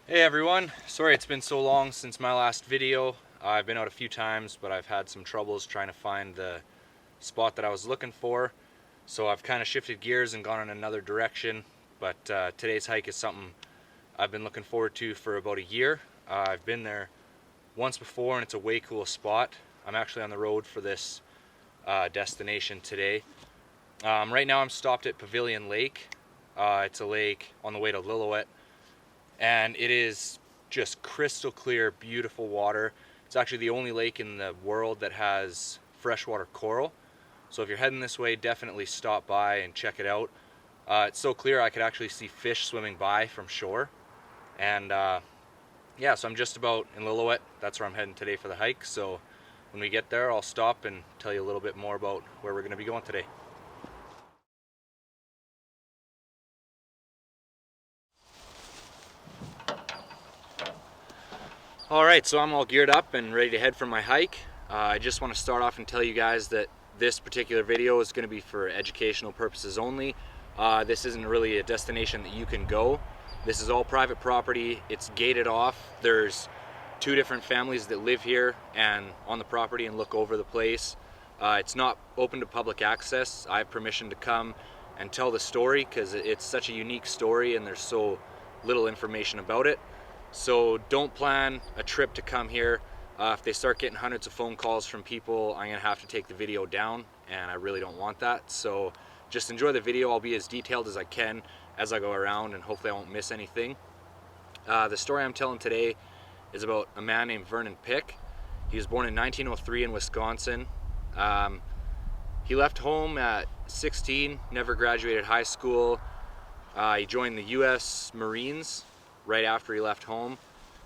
Hey everyone, sorry it's been so long since my last video. I've been out a few times, but I've had some troubles trying to find the spot that I was looking for. So I've kind of shifted gears and gone in another direction. But today's hike is something I've been looking forward to for about a year. I've been there once before and it's a way cool spot. I'm actually on the road for this destination today. Right now I'm stopped at Pavilion Lake. It's a lake on the way to Lillooet. And it is just crystal clear, beautiful water. It's actually the only lake in the world that has freshwater coral. So if you're heading this way, definitely stop by and check it out. It's so clear I could actually see fish swimming by from shore. And yeah, so I'm just about in Lillooet. That's where I'm heading today for the hike. So when we get there, I'll stop and tell you a little bit more about where we're going to be going today. Alright, so I'm all geared up and ready to head for my hike. I just want to start off and tell you guys that this particular video is going to be for educational purposes only. This isn't really a destination that you can go. This is all private property. It's gated off. There's two different families that live here and on the property and look over the place. It's not open to public access. I have permission to come and tell the story because it's such a unique story and there's so little information about it. So don't plan a trip to come here. If they start getting hundreds of phone calls from people, I'm gonna have to take the video down and I really don't want that. So just enjoy the video. I'll be as detailed as I can as I go around and hopefully I won't miss anything. The story I'm telling today is about a man named Vernon Pick. He was born in 1903 in Wisconsin. He left home at 16, never graduated high school. He joined the US Marines right after he left home.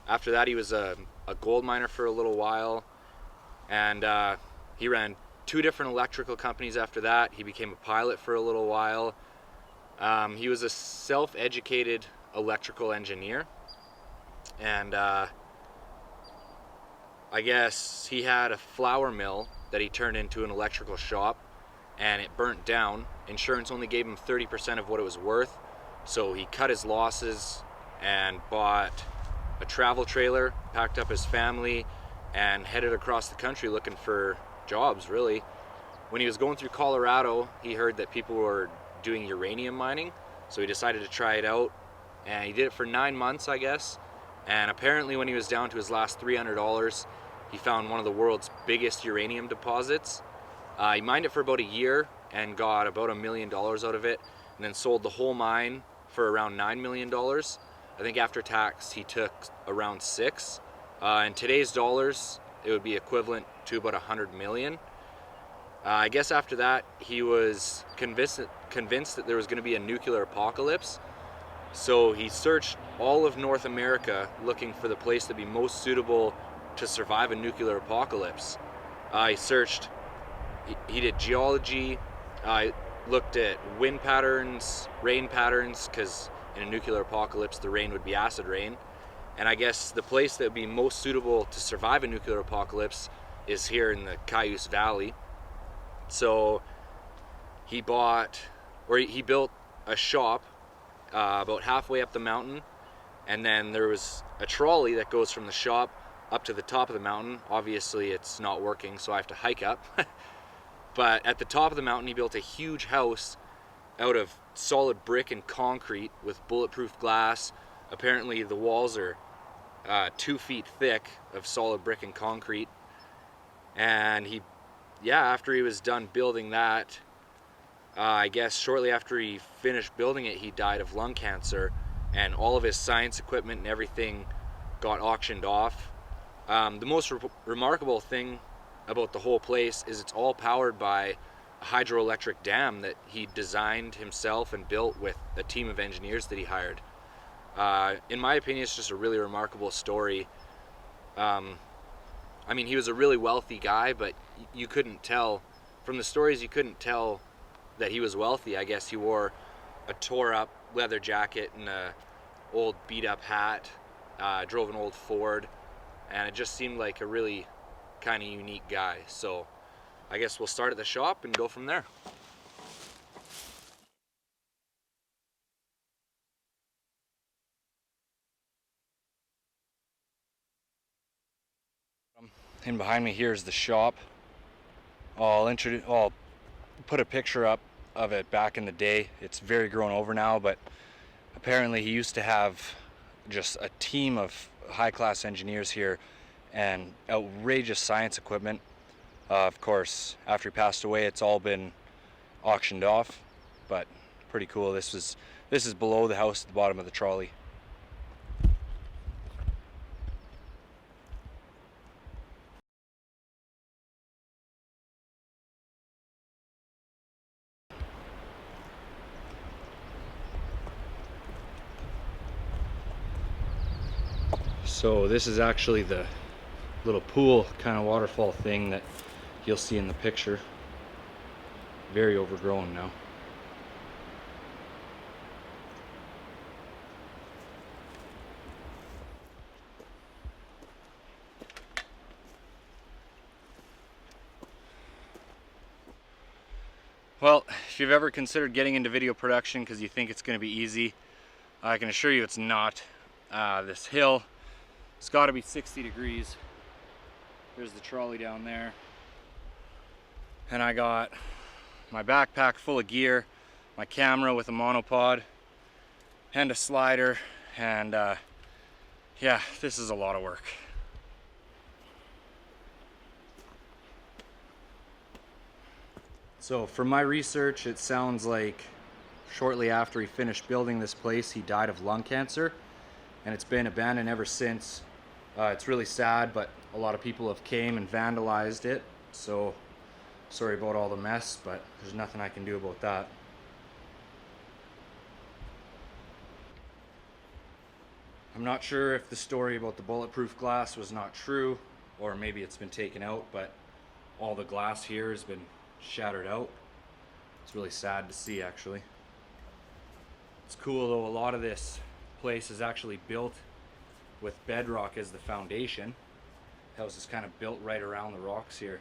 After that he was a gold miner for a little while, and he ran two different electrical companies after that. He became a pilot for a little while. He was a self-educated electrical engineer, and I guess he had a flour mill that he turned into an electrical shop and it burnt down. Insurance only gave him 30% of what it was worth, so he cut his losses and bought a travel trailer, packed up his family, and headed across the country looking for jobs, really. When he was going through Colorado, he heard that people were doing uranium mining, so he decided to try it out, and he did it for 9 months, I guess, and apparently when he was down to his last $300, he found one of the world's biggest uranium deposits. He mined it for about a year and got about $1 million out of it, and then sold the whole mine for around $9 million. I think after tax he took around 6. In today's dollars it would be equivalent to about 100 million. I guess after that he was convinced that there was going to be a nuclear apocalypse, so he searched all of North America looking for the place to be most suitable to survive a nuclear apocalypse. He did geology, looked at wind patterns, rain patterns, because in a nuclear apocalypse the rain would be acid rain, and I guess the place that would be most suitable to survive a nuclear apocalypse is here in the Cayuse Valley. So he built a shop about halfway up the mountain, and then there was a trolley that goes from the shop up to the top of the mountain. Obviously it's not working, so I have to hike up. But at the top of the mountain he built a huge house out of solid brick and concrete with bulletproof glass. Apparently the walls are 2 feet thick of solid brick and concrete. And after he was done building that, I guess shortly after he finished building it, he died of lung cancer, and all of his science equipment and everything got auctioned off. The most remarkable thing about the whole place is it's all powered by a hydroelectric dam that he designed himself and built with a team of engineers that he hired. In my opinion, it's just a really remarkable story. I mean, he was a really wealthy guy, but you couldn't tell from the stories, you couldn't tell that he was wealthy. I guess he wore a tore up leather jacket and a old beat up hat, drove an old Ford, and it just seemed like a really kind of unique guy. So I guess we'll start at the shop and go from there. And behind me here is the shop. I'll put a picture up of it back in the day. It's very grown over now, but apparently he used to have just a team of high-class engineers here and outrageous science equipment. Of course, after he passed away, it's all been auctioned off, but pretty cool. This is below the house at the bottom of the trolley. So this is actually the little pool kind of waterfall thing that you'll see in the picture. Very overgrown now. Well, if you've ever considered getting into video production because you think it's going to be easy, I can assure you it's not. This hill, it's got to be 60 degrees. There's the trolley down there. And I got my backpack full of gear, my camera with a monopod, and a slider, and yeah, this is a lot of work. So from my research, it sounds like shortly after he finished building this place, he died of lung cancer, and it's been abandoned ever since. It's really sad, but a lot of people have came and vandalized it, so sorry about all the mess, but there's nothing I can do about that. I'm not sure if the story about the bulletproof glass was not true, or maybe it's been taken out, but all the glass here has been shattered out. It's really sad to see, actually. It's cool though, a lot of this place is actually built with bedrock as the foundation. The house is kind of built right around the rocks here.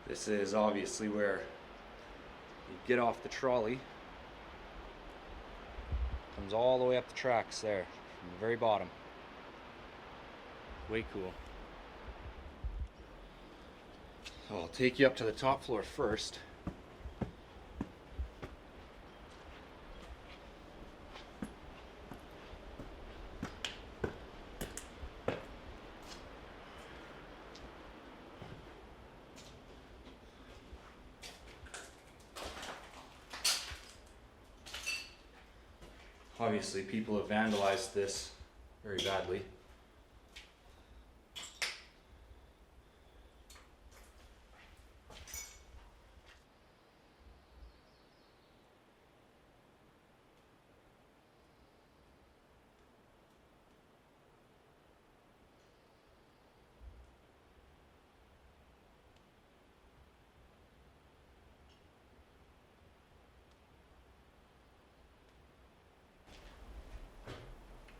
This is obviously where you get off the trolley. Comes all the way up the tracks there, from the very bottom. Way cool. So I'll take you up to the top floor first. Obviously, people have vandalized this very badly.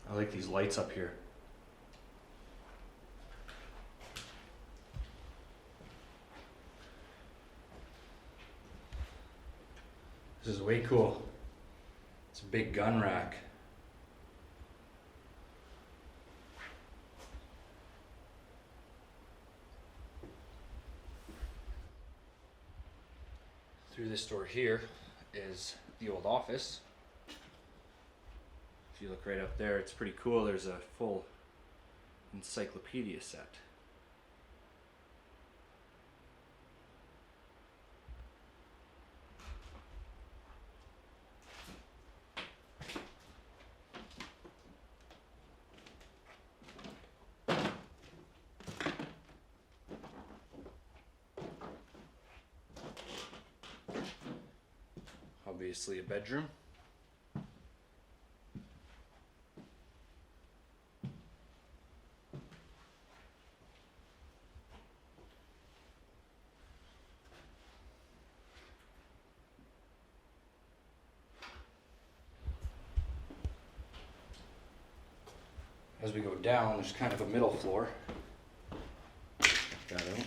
I like these lights up here. This is way cool. It's a big gun rack. Through this door here is the old office. If you look right up there, it's pretty cool. There's a full encyclopedia set. Obviously a bedroom. As we go down, there's kind of a middle floor. Check that out.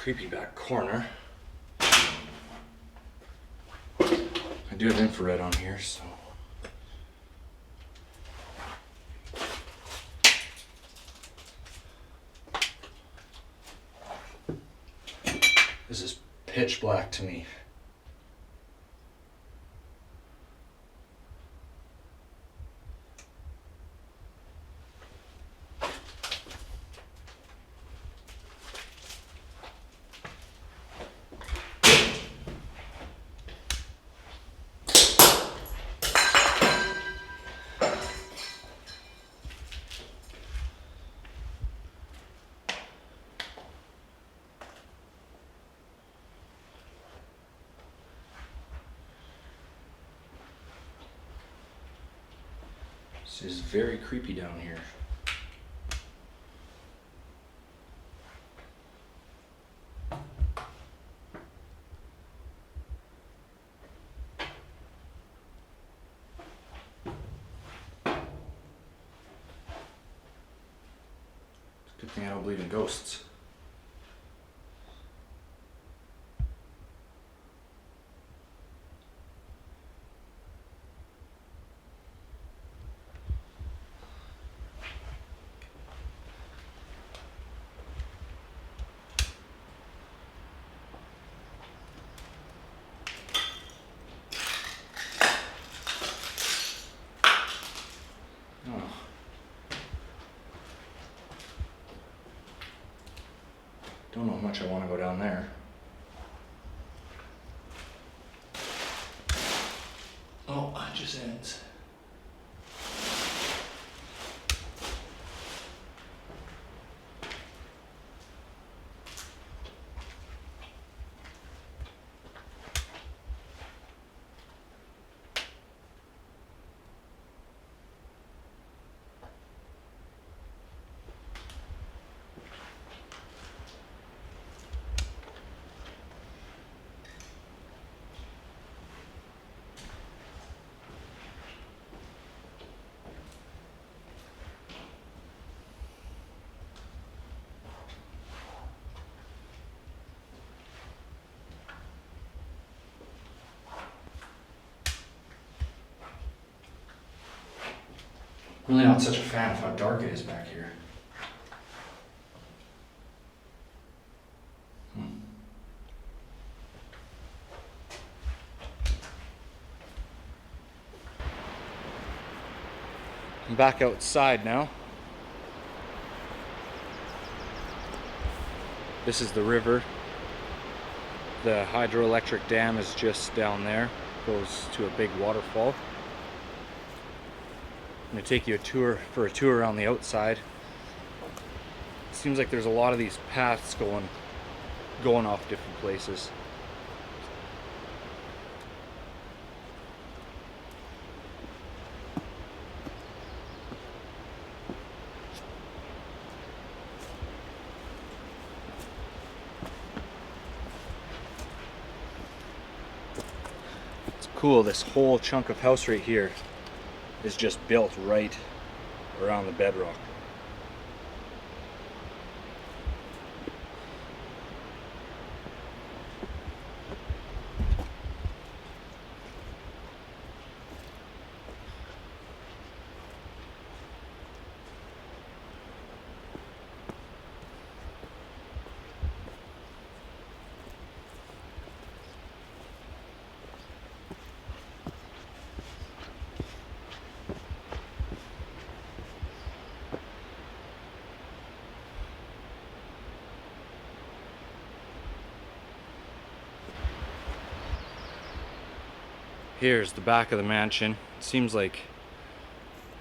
creepy back corner. I do have infrared on here, so. This is pitch black to me. This is very creepy down here. Good thing I don't believe in ghosts. Don't know how much I want to go down there. Oh, it just ends. Really not such a fan of how dark it is back here. I'm back outside now. This is the river. The hydroelectric dam is just down there. Goes to a big waterfall. I'm going to take you for a tour around the outside. It seems like there's a lot of these paths going off different places. It's cool, this whole chunk of house right here is just built right around the bedrock. Here's the back of the mansion. It seems like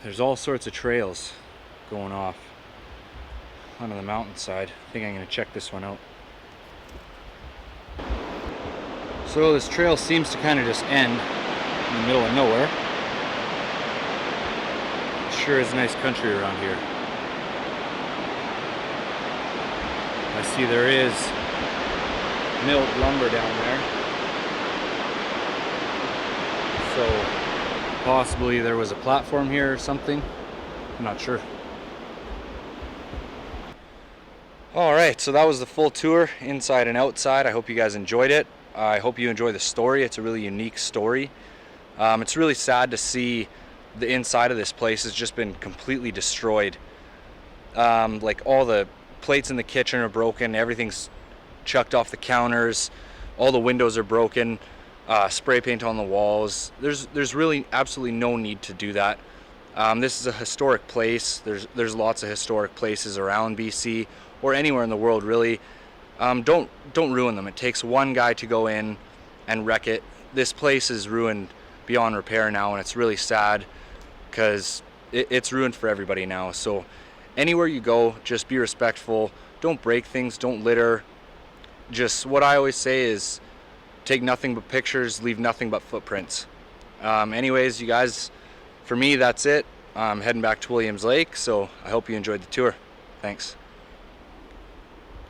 there's all sorts of trails going off onto the mountainside. I think I'm going to check this one out. So this trail seems to kind of just end in the middle of nowhere. It sure is nice country around here. I see there is milled lumber down there. So possibly there was a platform here or something. I'm not sure. All right, so that was the full tour, inside and outside. I hope you guys enjoyed it. I hope you enjoy the story. It's a really unique story. It's really sad to see the inside of this place has just been completely destroyed. Like all the plates in the kitchen are broken, everything's chucked off the counters, all the windows are broken, spray paint on the walls. There's really absolutely no need to do that. This is a historic place. There's lots of historic places around BC or anywhere in the world really. Don't ruin them. It takes one guy to go in and wreck it. This place is ruined beyond repair now, and it's really sad because it's ruined for everybody now. So anywhere you go, just be respectful. Don't break things, don't litter. Just what I always say is take nothing but pictures, leave nothing but footprints. Anyways, you guys, for me, that's it. I'm heading back to Williams Lake, so I hope you enjoyed the tour. Thanks.